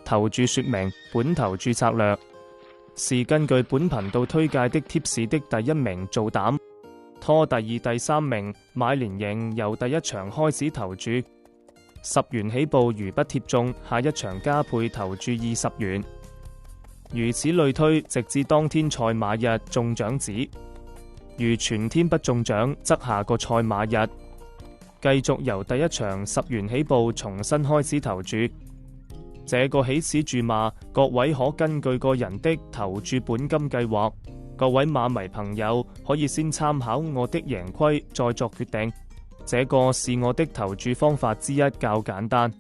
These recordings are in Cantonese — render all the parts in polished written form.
投注說明本投注策略是根據本頻道推介的貼士的第一名做膽，拖第二、第三名買連贏，由第一場開始投注10元起步，如不貼中，下一場加倍投注20元，如此類推，直至當天賽馬日中獎止。如全天不中獎，則下個賽馬日繼續由第一場10元起步重新開始投注。這個起始注碼，各位可根據個人的投注本金計劃。各位馬迷朋友可以先參考我的贏虧，再作決定。這個是我的投注方法之一，較簡單。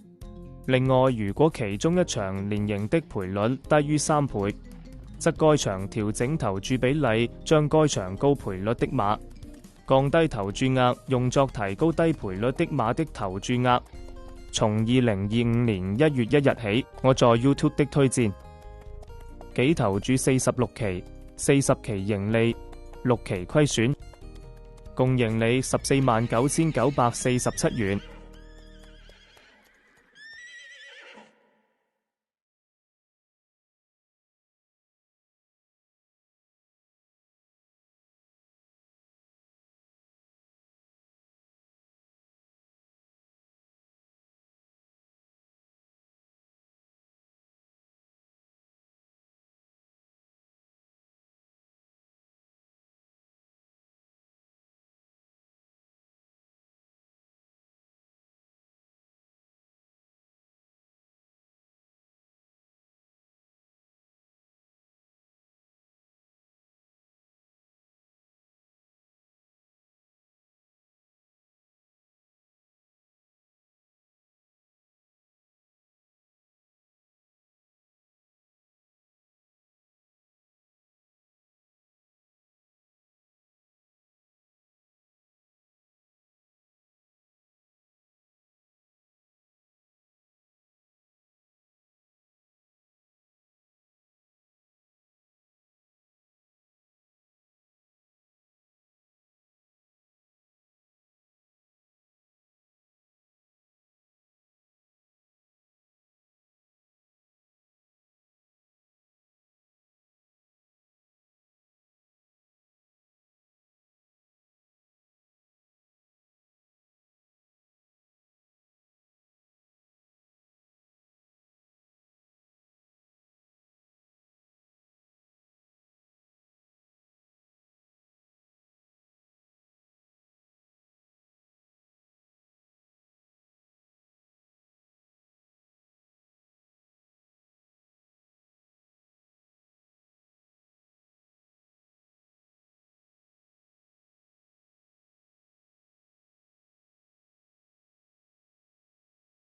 另外，如果其中一場連贏的賠率低於3倍，則該場調整投注比例，將該場高賠率的馬降低投注額，用作提高低賠率的馬的投注額。從2025年1月1日起，我在 YouTube 的推薦，己投注46期，40期盈利，6期虧損，共盈利149947元。